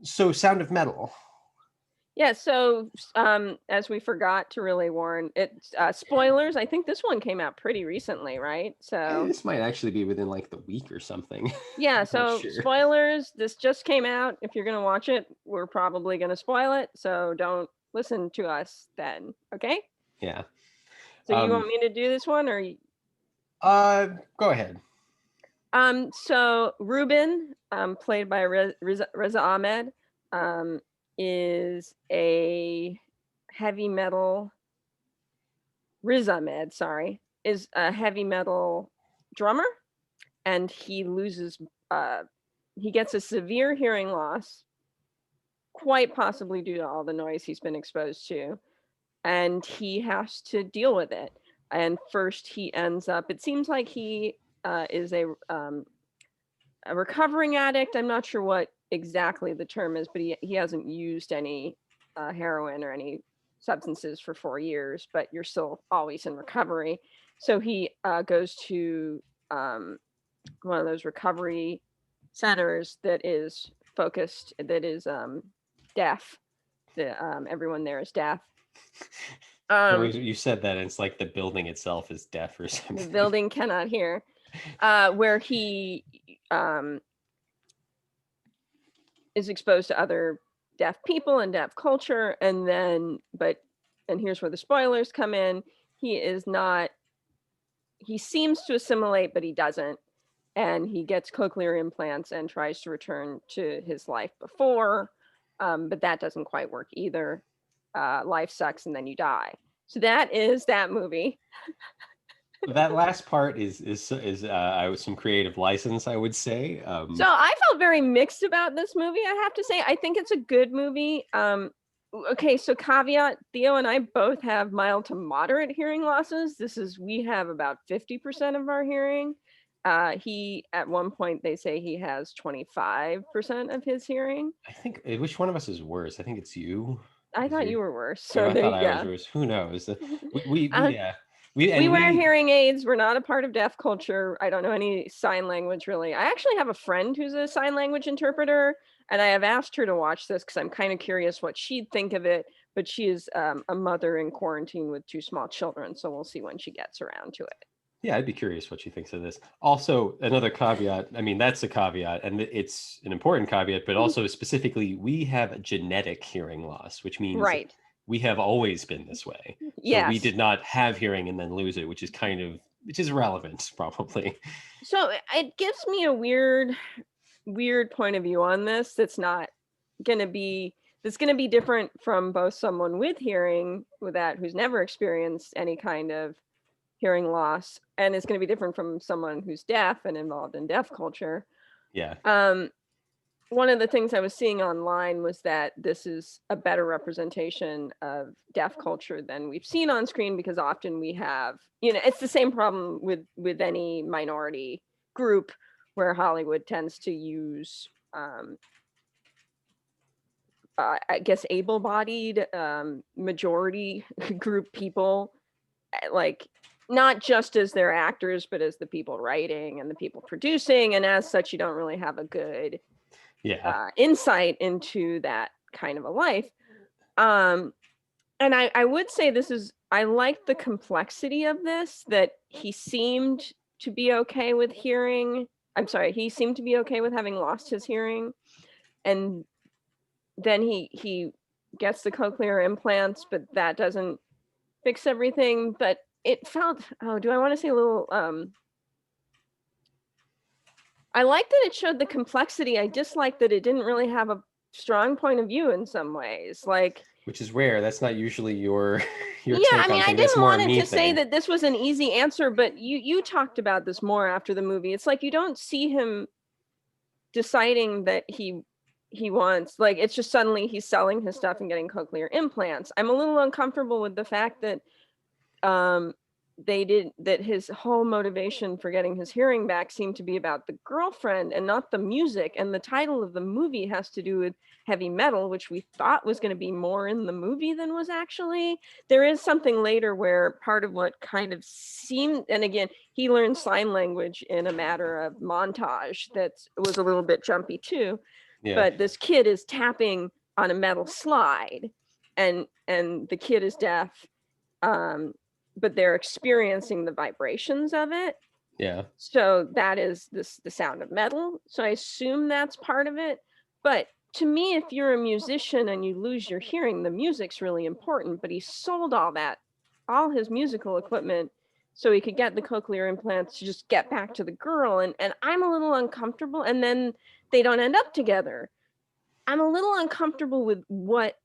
So Sound of Metal. Yeah, so as we forgot to really warn, it's spoilers. I think this one came out pretty recently, right? So This might actually be within like the week or something. yeah, I'm not so sure. spoilers. This just came out. If you're gonna watch it, we're probably gonna spoil it. So don't listen to us then. Okay? Yeah. So you want me to do this one or? Go ahead. So Ruben, played by Riz Ahmed, is a heavy metal. Riz Ahmed, sorry, is a heavy metal drummer, and he loses. He gets a severe hearing loss, quite possibly due to all the noise he's been exposed to, and he has to deal with it. And first, he ends up. It seems like he is a recovering addict. I'm not sure what exactly the term is, but he hasn't used any heroin or any substances for 4 years, but you're still always in recovery. So he goes to one of those recovery centers that is focused, that is deaf. Everyone there is deaf. You said that it's like the building itself is deaf or something. The building cannot hear. Where he is exposed to other deaf people and deaf culture, and here's where the spoilers come in. He seems to assimilate, but he doesn't, and he gets cochlear implants and tries to return to his life before, but that doesn't quite work either. Life sucks and then you die. So that is that movie. That last part is some creative license, I would say. So I felt very mixed about this movie, I have to say. I think it's a good movie. Okay, so caveat, Theo and I both have mild to moderate hearing losses. We have about 50% of our hearing. He, at one point, they say he has 25% of his hearing. I think, which one of us is worse? I think it's you. I thought you were worse. So So I there thought you I was go. worse. Who knows? Yeah. We wear hearing aids. We're not a part of deaf culture. I don't know any sign language, really. I actually have a friend who's a sign language interpreter, and I have asked her to watch this because I'm kind of curious what she'd think of it. But she is a mother in quarantine with 2 small children, so we'll see when she gets around to it. Yeah, I'd be curious what she thinks of this. Also, another caveat. I mean, that's a caveat, and it's an important caveat, but also specifically, we have genetic hearing loss, which means right. We have always been this way. Yes. So we did not have hearing and then lose it, which is relevant, probably. So it gives me a weird point of view on this that's going to be different from both someone with hearing who's never experienced any kind of hearing loss, and it's going to be different from someone who's deaf and involved in deaf culture. Yeah. One of the things I was seeing online was that this is a better representation of deaf culture than we've seen on screen, because often we have, it's the same problem with any minority group where Hollywood tends to use, I guess, able-bodied majority group people, like, not just as their actors, but as the people writing and the people producing. And as such, you don't really have a good insight into that kind of a life. And I would say I like the complexity of this, that he seemed to be okay with hearing. I'm sorry, he seemed to be okay with having lost his hearing. And then he gets the cochlear implants, but that doesn't fix everything. But it felt, do I want to say a little, I like that it showed the complexity. I dislike that it didn't really have a strong point of view in some ways, which is rare. That's not usually your yeah, take I mean, on I didn't want it to say that this was an easy answer, but you talked about this more after the movie. It's like you don't see him deciding that he wants, like, it's just suddenly he's selling his stuff and getting cochlear implants. I'm a little uncomfortable with the fact that that his whole motivation for getting his hearing back seemed to be about the girlfriend and not the music. And the title of the movie has to do with heavy metal, which we thought was going to be more in the movie than was actually. There is something later where part of what kind of seemed, and again, he learned sign language in a matter of montage that was a little bit jumpy too. Yeah. but this kid is tapping on a metal slide, and the kid is deaf, but they're experiencing the vibrations of it. Yeah. So that is the sound of metal. So I assume that's part of it. But to me, if you're a musician and you lose your hearing, the music's really important. But he sold all his musical equipment, so he could get the cochlear implants to just get back to the girl. And I'm a little uncomfortable. And then they don't end up together. I'm a little uncomfortable with what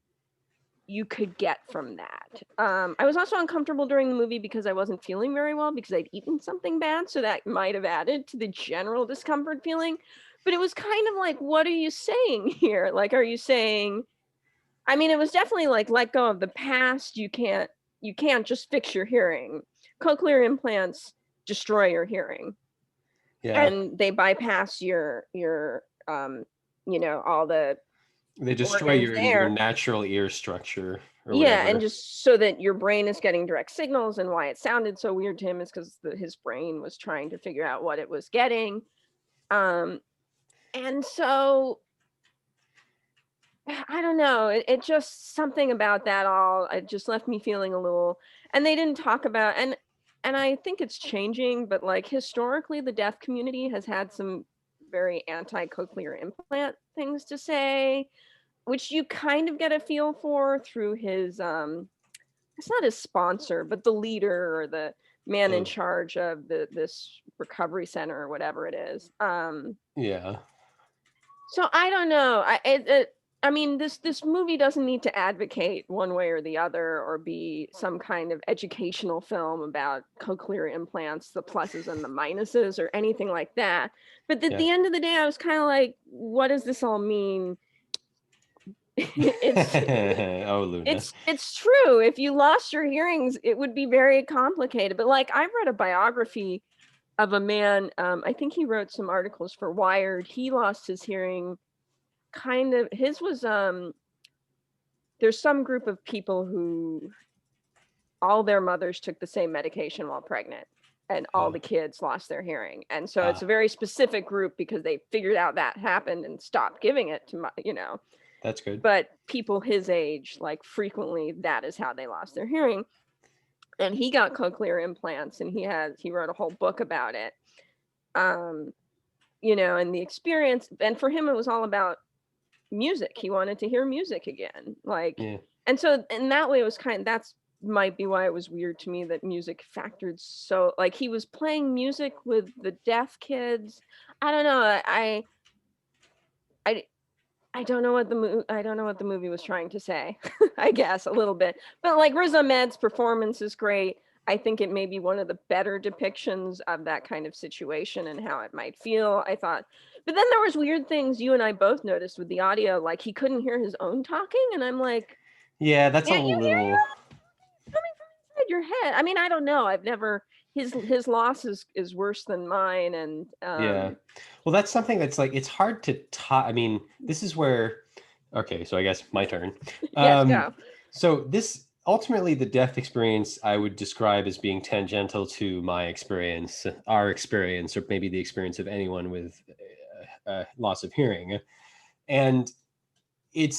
you could get from that. I was also uncomfortable during the movie because I wasn't feeling very well because I'd eaten something bad. So that might have added to the general discomfort feeling. But it was kind of like, what are you saying here? Like, are you saying, I mean, it was definitely like, let go of the past. You can't just fix your hearing. Cochlear implants destroy your hearing. Yeah. And they bypass your all the They destroy your natural ear structure or whatever. And just so that your brain is getting direct signals. And why it sounded so weird to him is because his brain was trying to figure out what it was getting. And so I don't know, it just, something about that all, it just left me feeling a little, and they didn't talk about, and I think it's changing, but like historically the deaf community has had some very anti-cochlear implant things to say, which you kind of get a feel for through his it's not his sponsor, but the leader or the man in charge of this recovery center or whatever it is. Yeah. So I don't know. I mean, this movie doesn't need to advocate one way or the other or be some kind of educational film about cochlear implants, the pluses and the minuses or anything like that. But at the end of the day, I was kind of like, what does this all mean? It's true. If you lost your hearings, it would be very complicated. But like, I've read a biography of a man, I think he wrote some articles for Wired. He lost his hearing, kind of, his was there's some group of people who all their mothers took the same medication while pregnant, and all the kids lost their hearing. And so it's a very specific group because they figured out that happened and stopped giving it to That's good. But people his age, like, frequently that is how they lost their hearing. And he got cochlear implants, and he wrote a whole book about it. And the experience, and for him it was all about music. He wanted to hear music again. And so in that way it was that's might be why it was weird to me that music factored so, like, he was playing music with the deaf kids. I don't know. I don't know what the movie was trying to say. I guess a little bit, but like Riz Ahmed's performance is great. I think it may be one of the better depictions of that kind of situation and how it might feel, I thought. But then there was weird things you and I both noticed with the audio, like he couldn't hear his own talking, and I'm like, yeah, that's a little coming from inside your head. I mean, I don't know. I've never, his loss is worse than mine, and yeah. Well, that's something that's like, it's hard to talk. I mean, this is where, okay, so I guess my turn. Yes, go. So this, ultimately, the deaf experience I would describe as being tangential to my experience, our experience, or maybe the experience of anyone with loss of hearing. And it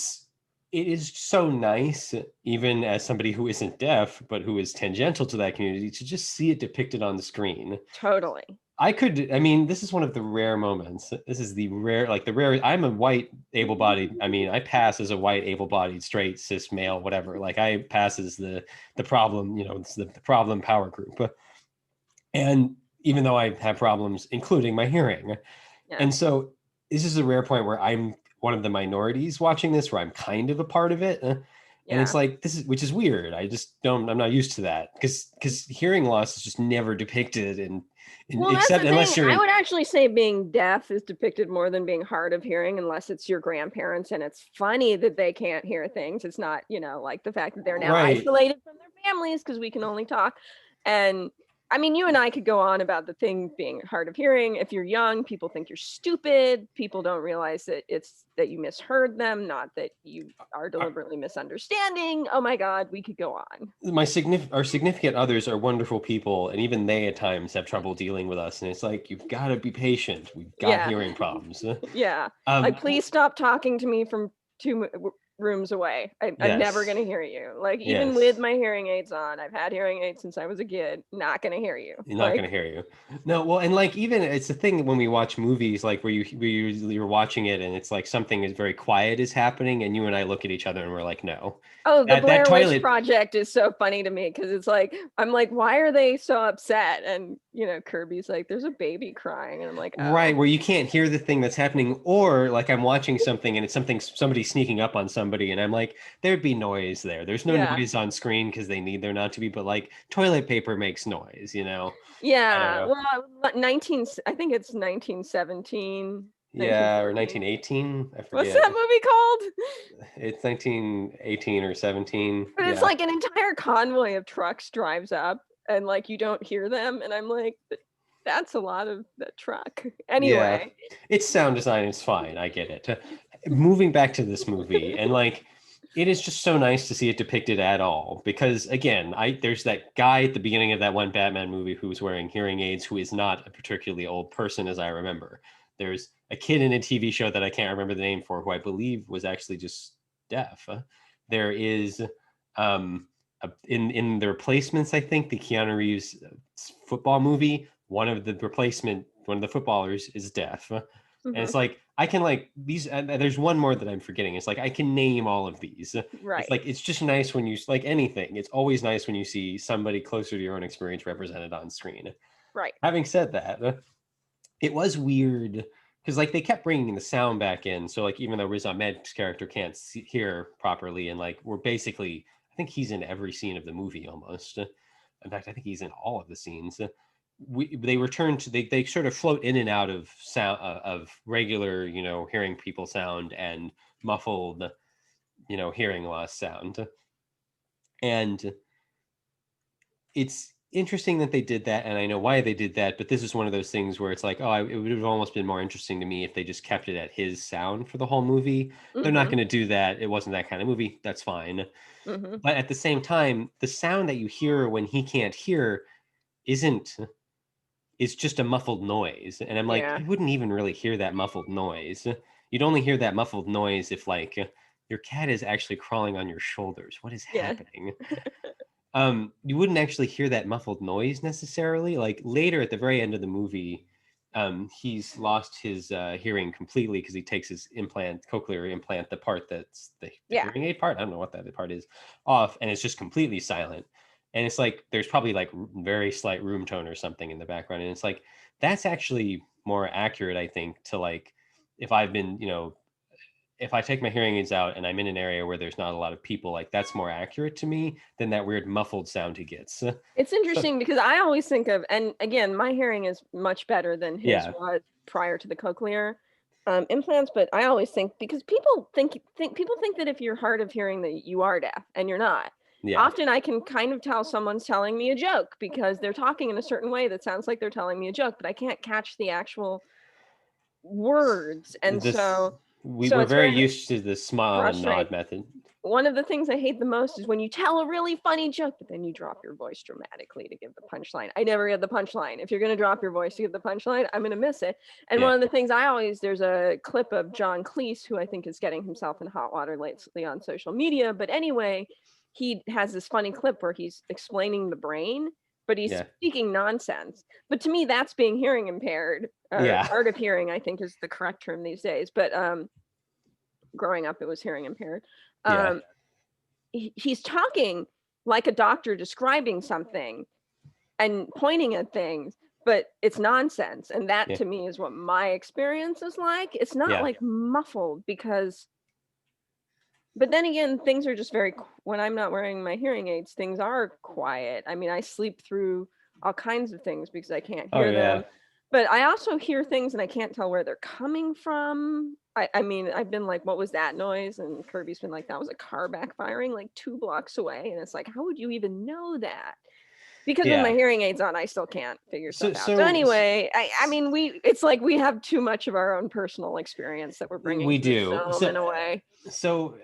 is so nice, even as somebody who isn't deaf, but who is tangential to that community, to just see it depicted on the screen. Totally. This is one of the rare moments. This is the rare, I'm a white able-bodied, I pass as a white able-bodied, straight, cis male, whatever. Like, I pass as the problem, it's the problem power group. And even though I have problems, including my hearing. Yeah. And so this is a rare point where I'm one of the minorities watching this, where I'm kind of a part of it. And it's like, which is weird. I'm not used to that, because hearing loss is just never depicted unless you're, I would actually say being deaf is depicted more than being hard of hearing, unless it's your grandparents and it's funny that they can't hear things. It's not, like the fact that they're now isolated from their families because we can only talk. And I mean, you and I could go on about the thing being hard of hearing. If you're young, people think you're stupid. People don't realize that it's that you misheard them, not that you are deliberately misunderstanding. Oh my God, we could go on. Our significant others are wonderful people, and even they at times have trouble dealing with us. And it's like, you've got to be patient. We've got Yeah. hearing problems. Yeah. Um, Like, please stop talking to me from rooms away. I'm never yes, going to hear you. Like, even with yes. my hearing aids on, I've had hearing aids since I was a kid. Not going to hear you. You're not Like, gonna hear you. No, well, and like even it's the thing when we watch movies, like you're watching it and it's like something is very quiet is happening, and you and I look at each other and we're like, no, oh, the that Blair Witch toilet. Project is so funny to me because it's like, I'm like, why are they so upset? And, you know, Kirby's like, there's a baby crying. And I'm like, Right, oh, where you can't hear the thing that's happening, or like I'm watching something and it's somebody sneaking up on somebody, and I'm like, there'd be noise there. There's no yeah. noise on screen because they need there not to be, but like toilet paper makes noise, you know? I don't Yeah. know. Well, 19, I think it's 1917, Yeah, or 1914. 1918, I What's forget. that movie called? It's 1918 or 17. But it's Yeah. like an entire convoy of trucks drives up and like you don't hear them. And I'm like, that's a lot of the truck. Yeah. Anyway. Its sound design is fine. I get it. Moving back to this movie, and like it is just so nice to see it depicted at all, because again, there's that guy at the beginning of that one Batman movie who's wearing hearing aids, who is not a particularly old person as I remember. There's a kid in a TV show that I can't remember the name for, who I believe was actually just deaf. There is in the Replacements, I think the Keanu Reeves football movie, one of the footballers is deaf. And it's like, I can like these, there's one more that I'm forgetting. It's like, I can name all of these. Right. It's like, it's just nice when you, like anything, it's always nice when you see somebody closer to your own experience represented on screen. Right. Having said that, it was weird because like they kept bringing the sound back in. So like, even though Riz Ahmed's character can't hear properly, and like we're basically, I think he's in every scene of the movie almost. In fact, I think he's in all of the scenes. They return to they sort of float in and out of sound of regular, you know, hearing people sound and muffled, you know, hearing loss sound. And it's interesting that they did that, and I know why they did that, but this is one of those things where it's like, oh, it would have almost been more interesting to me if they just kept it at his sound for the whole movie. They're not going to do that. It wasn't that kind of movie. That's fine. But at the same time, the sound that you hear when he can't hear isn't it's just a muffled noise. And I'm like, Yeah. you wouldn't even really hear that muffled noise. You'd only hear that muffled noise if like your cat is actually crawling on your shoulders. What is Yeah. happening? You wouldn't actually hear that muffled noise necessarily. Like later at the very end of the movie, he's lost his hearing completely because he takes his cochlear implant, the part that's the hearing aid part, I don't know what that part is, off, and it's just completely silent. And it's like there's probably like very slight room tone or something in the background, and it's like that's actually more accurate, I think, to like if I've been, you know, if I take my hearing aids out and I'm in an area where there's not a lot of people, like that's more accurate to me than that weird muffled sound he gets. It's interesting because I always think of, and again, my hearing is much better than his Yeah. was prior to the cochlear implants, but I always think because people think that if you're hard of hearing that you are deaf, and you're not. Yeah. Often I can kind of tell someone's telling me a joke because they're talking in a certain way that sounds like they're telling me a joke, but I can't catch the actual words. And This so we were it's very very used to the smile and frustrating. nod method. One of the things I hate the most is when you tell a really funny joke, but then you drop your voice dramatically to give the punchline. I never get the punchline. If you're going to drop your voice to give the punchline, I'm going to miss it. And one of the things there's a clip of John Cleese, who I think is getting himself in hot water lately on social media. But anyway, he has this funny clip where he's explaining the brain, but he's speaking nonsense. But to me, that's being hearing impaired. Hard of hearing, I think, is the correct term these days. But growing up, it was hearing impaired. He's talking like a doctor describing something and pointing at things, but it's nonsense. And that to me is what my experience is like. It's not like muffled but then again, things are just when I'm not wearing my hearing aids, things are quiet. I mean, I sleep through all kinds of things because I can't hear them. But I also hear things and I can't tell where they're coming from. I mean, I've been like, what was that noise? And Kirby's been like, that was a car backfiring like 2 blocks away. And it's like, how would you even know that? Because with my Yeah. hearing aids on, I still can't figure stuff out. So So anyway, I mean, it's like we have too much of our own personal experience that we're bringing we to the do. film in a way. So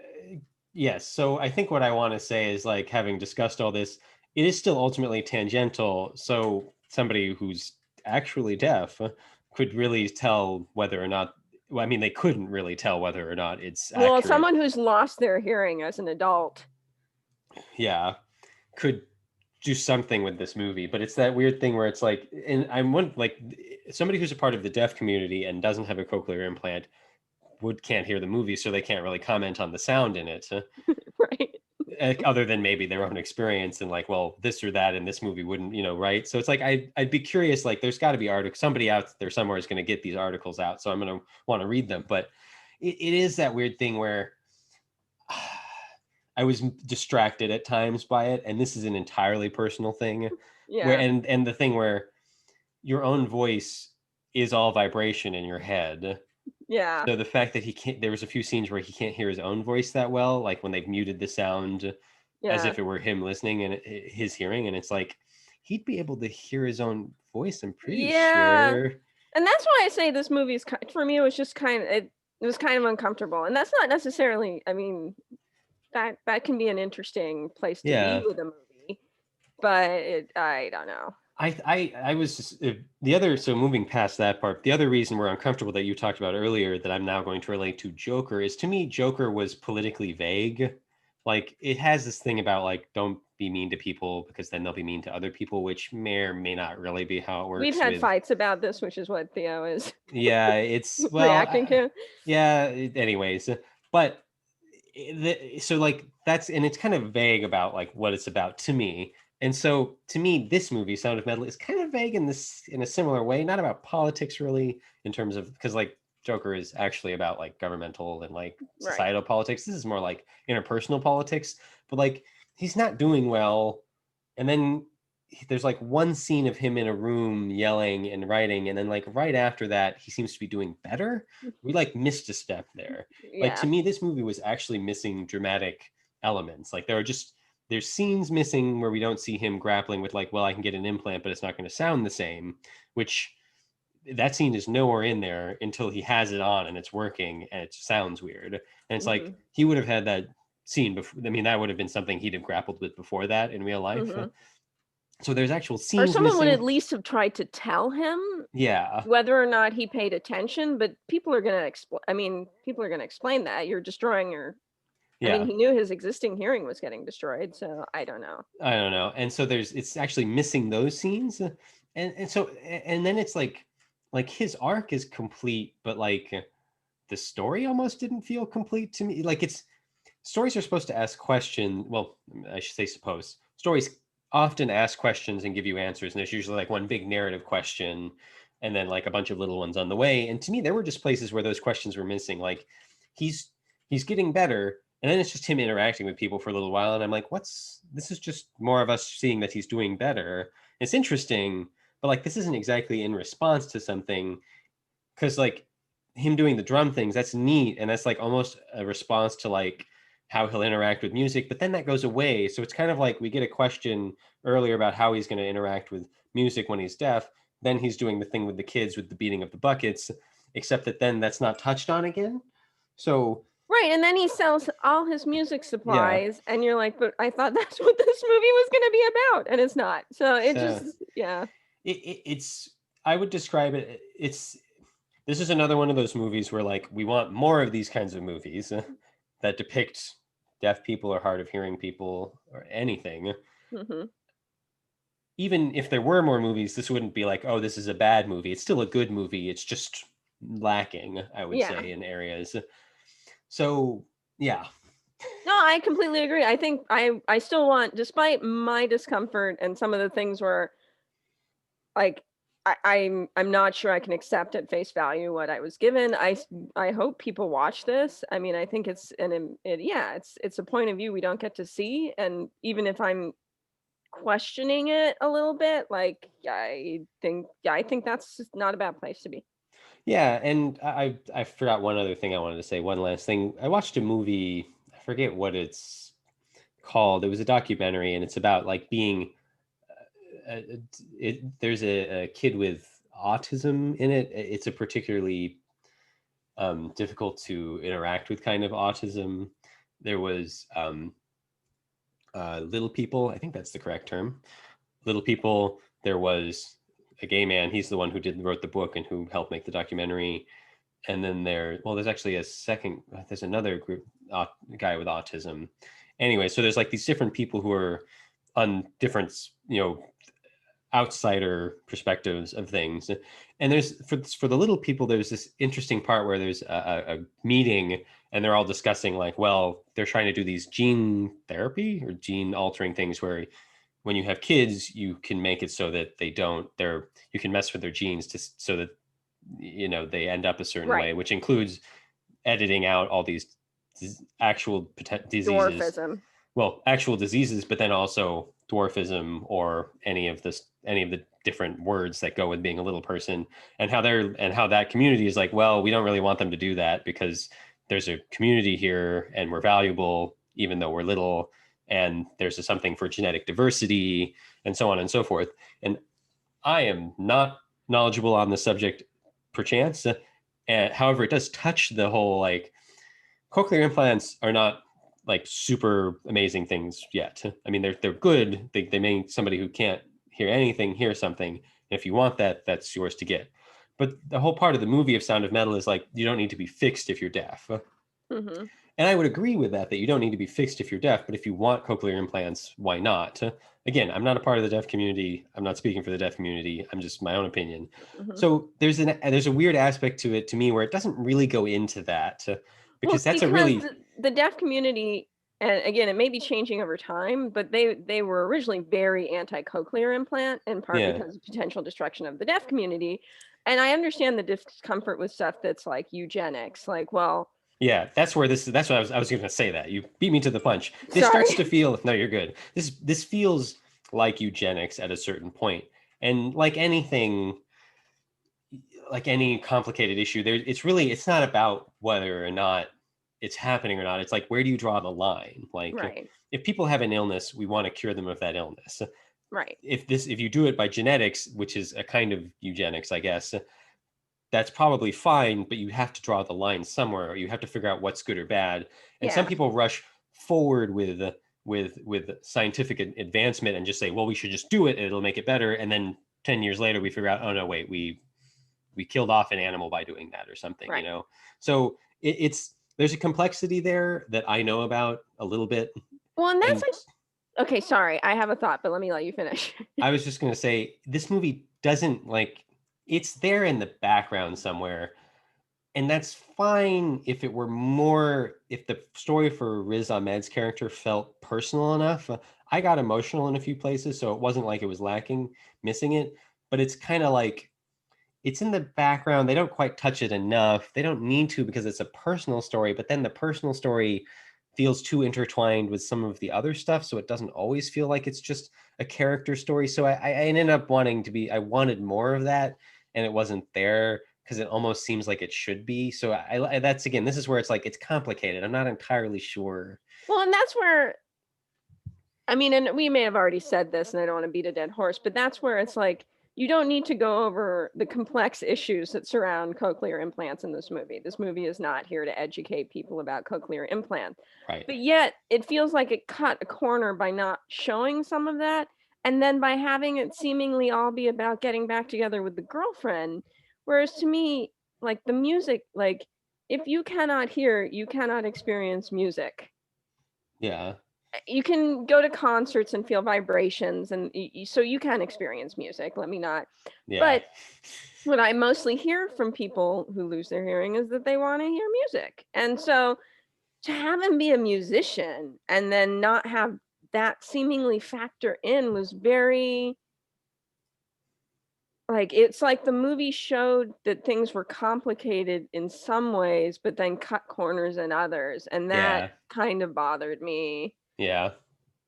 yes. So I think what I want to say is, like, having discussed all this, it is still ultimately tangential. So somebody who's actually deaf could really tell whether or not. Well, I mean, they couldn't really tell whether or not it's Well, accurate. someone who's lost their hearing as an adult. Yeah, could do something with this movie, but it's that weird thing where it's like, and I'm one like somebody who's a part of the deaf community and doesn't have a cochlear implant can't hear the movie, so they can't really comment on the sound in it, Right. other than maybe their own experience and like, well, this or that in this movie wouldn't, right? So it's like I'd be curious, like, there's got to be articles. Somebody out there somewhere is going to get these articles out, so I'm going to want to read them. But it is that weird thing where I was distracted at times by it, and this is an entirely personal thing. Yeah. Where and the thing where your own voice is all vibration in your head. Yeah. So the fact that he can't, there was a few scenes where he can't hear his own voice that well, like when they've muted the sound as if it were him listening and his hearing, and it's like he'd be able to hear his own voice. I'm pretty sure. And that's why I say this movie is, for me, it was just it was kind of uncomfortable, and that's not necessarily. I mean, that can be an interesting place to be with a movie, but I don't know. I was just, the other, so moving past that part, the other reason we're uncomfortable that you talked about earlier that I'm now going to relate to Joker is, to me, Joker was politically vague. Like, it has this thing about, like, don't be mean to people because then they'll be mean to other people, which may or may not really be how it works. We've had fights about this, which is what Theo is. Yeah, it's reacting to. Yeah, anyways, but so like that's, and it's kind of vague about like what it's about to me. And so to me, this movie, Sound of Metal, is kind of vague in a similar way, not about politics really, in terms of, because like Joker is actually about like governmental and like societal politics. This is more like interpersonal politics, but like he's not doing well. And then there's like one scene of him in a room yelling and writing, and then like right after that he seems to be doing better. We like missed a step there. Like, to me, this movie was actually missing dramatic elements. Like there's scenes missing where we don't see him grappling with like, well, I can get an implant but it's not going to sound the same, which that scene is nowhere in there until he has it on and it's working and it sounds weird. And it's like he would have had that scene before. I mean, that would have been something he'd have grappled with before that in real life. So there's actual scenes, or someone missing. Would at least have tried to tell him whether or not he paid attention. But people are going to explain. I mean, people are going to explain that you're destroying your. I mean, he knew his existing hearing was getting destroyed, so I don't know. And so it's actually missing those scenes, and so, and then it's like his arc is complete, but like the story almost didn't feel complete to me. Like, stories are supposed to ask questions. Well, I should say stories often ask questions and give you answers, and there's usually like one big narrative question and then like a bunch of little ones on the way. And to me, there were just places where those questions were missing. Like he's getting better, and then it's just him interacting with people for a little while, and I'm like, this is just more of us seeing that he's doing better. It's interesting, but like this isn't exactly in response to something, because like him doing the drum things, that's neat, and that's like almost a response to like how he'll interact with music, but then that goes away. So it's kind of like we get a question earlier about how he's going to interact with music when he's deaf. Then he's doing the thing with the kids with the beating of the buckets, except that then that's not touched on again. So right, and then he sells all his music supplies, and you're like, but I thought that's what this movie was going to be about, and it's not. So it's I would describe it. This is another one of those movies where like we want more of these kinds of movies that depict deaf people or hard of hearing people or anything. Even if there were more movies, this wouldn't be like, oh, this is a bad movie. It's still a good movie. It's just lacking, I would say, in areas. So, yeah. No, I completely agree. I think I still want, despite my discomfort and some of the things where, like, I'm not sure I can accept at face value what I was given. I hope people watch this. I mean, I think it's a point of view we don't get to see, and even if I'm questioning it a little bit, like I think that's not a bad place to be. Yeah, and I forgot one other thing I wanted to say. One last thing. I watched a movie, I forget what it's called. It was a documentary, and it's about like being there's a kid with autism in it. It's a particularly difficult to interact with kind of autism. There was little people. I think that's the correct term. Little people. There was a gay man. He's the one who wrote the book and who helped make the documentary. And then there's actually there's another group, guy with autism. Anyway, so there's like these different people who are on different, outsider perspectives of things. And there's for the little people, there's this interesting part where there's a meeting and they're all discussing like, well, they're trying to do these gene therapy or gene altering things where when you have kids, you can make it so that you can mess with their genes so that they end up a certain way, which includes editing out all these actual diseases. Dwarfism. Well, actual diseases, but then also dwarfism or any of the different words that go with being a little person, and how that community is like, well, we don't really want them to do that because there's a community here and we're valuable even though we're little, and there's something for genetic diversity and so on and so forth. And I am not knowledgeable on the subject perchance. However, it does touch the whole, like, cochlear implants are not like super amazing things yet. I mean, they're good. They make somebody who can't hear anything hear something. And if you want that, that's yours to get. But the whole part of the movie of Sound of Metal is like, you don't need to be fixed if you're deaf. Mm-hmm. And I would agree with that you don't need to be fixed if you're deaf. But if you want cochlear implants, why not? Again, I'm not a part of the deaf community. I'm not speaking for the deaf community. I'm just my own opinion. Mm-hmm. So there's a weird aspect to it to me where it doesn't really go into that. Because the deaf community, and again, it may be changing over time, but they were originally very anti-cochlear implant, in part because of potential destruction of the deaf community. And I understand the discomfort with stuff that's like eugenics, like, well, yeah, that's what I was going to say. That you beat me to the punch. This starts to feel, no, you're good. This feels like eugenics at a certain point, and like anything. Like any complicated issue, it's not about whether or not it's happening or not. It's like, where do you draw the line? Like, if people have an illness, we want to cure them of that illness. Right. If you do it by genetics, which is a kind of eugenics, I guess, that's probably fine, but you have to draw the line somewhere, or you have to figure out what's good or bad. And some people rush forward with scientific advancement and just say, well, we should just do it and it'll make it better. And then 10 years later, we figure out, oh no, wait, we killed off an animal by doing that or something, So there's a complexity there that I know about a little bit. Well, and that's okay, sorry, I have a thought, but let me let you finish. I was just going to say, this movie doesn't, like, it's there in the background somewhere. And that's fine if the story for Riz Ahmed's character felt personal enough. I got emotional in a few places, so it wasn't like it was missing it. But it's kind of like, it's in the background. They don't quite touch it enough. They don't need to because it's a personal story, but then the personal story feels too intertwined with some of the other stuff, so it doesn't always feel like it's just a character story. So I ended up I wanted more of that, and it wasn't there because it almost seems like it should be. So this is where it's like, it's complicated. I'm not entirely sure. Well, and that's where, I mean, and we may have already said this, and I don't want to beat a dead horse, but that's where it's like, you don't need to go over the complex issues that surround cochlear implants in this movie. This movie is not here to educate people about cochlear implants. Right. But yet it feels like it cut a corner by not showing some of that. And then by having it seemingly all be about getting back together with the girlfriend. Whereas to me, like, the music, like, if you cannot hear, you cannot experience music. Yeah. You can go to concerts and feel vibrations, and so you can experience music. Let me not. Yeah. But what I mostly hear from people who lose their hearing is that they want to hear music. And so to have him be a musician and then not have that seemingly factor in was very, like, it's like the movie showed that things were complicated in some ways, but then cut corners in others. And that kind of bothered me. Yeah.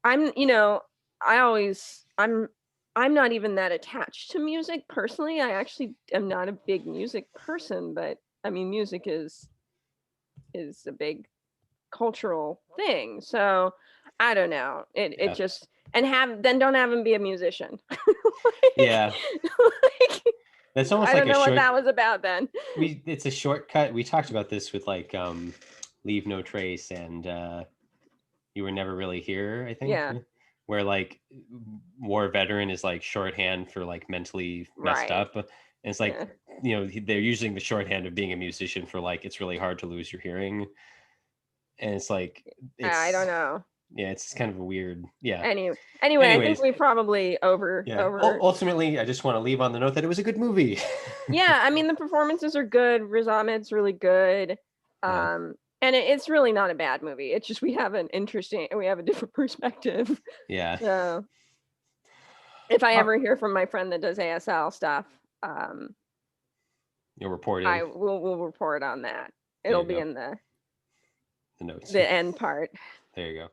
I'm not even that attached to music personally. I actually am not a big music person, but I mean, music is a big cultural thing. So I don't know. It just, and then don't have him be a musician. Yeah. Like, That's almost I like don't know a what short. that was about then. It's a shortcut. We talked about this with like Leave No Trace and You Were Never Really Here, I think. Yeah. Where like war veteran is like shorthand for like mentally messed Right. up. And it's like, they're using the shorthand of being a musician for like it's really hard to lose your hearing. And it's like I don't know. Yeah, it's kind of a weird. Yeah. Anyway, I think Anyways, we probably over. ultimately, I just want to leave on the note that it was a good movie. Yeah, I mean the performances are good. Riz Ahmed's really good. Yeah. And it's really not a bad movie. It's just we have a different perspective. Yeah. So if I ever hear from my friend that does ASL stuff, you'll report in. I will report on that. It'll be in the notes. The end part. There you go.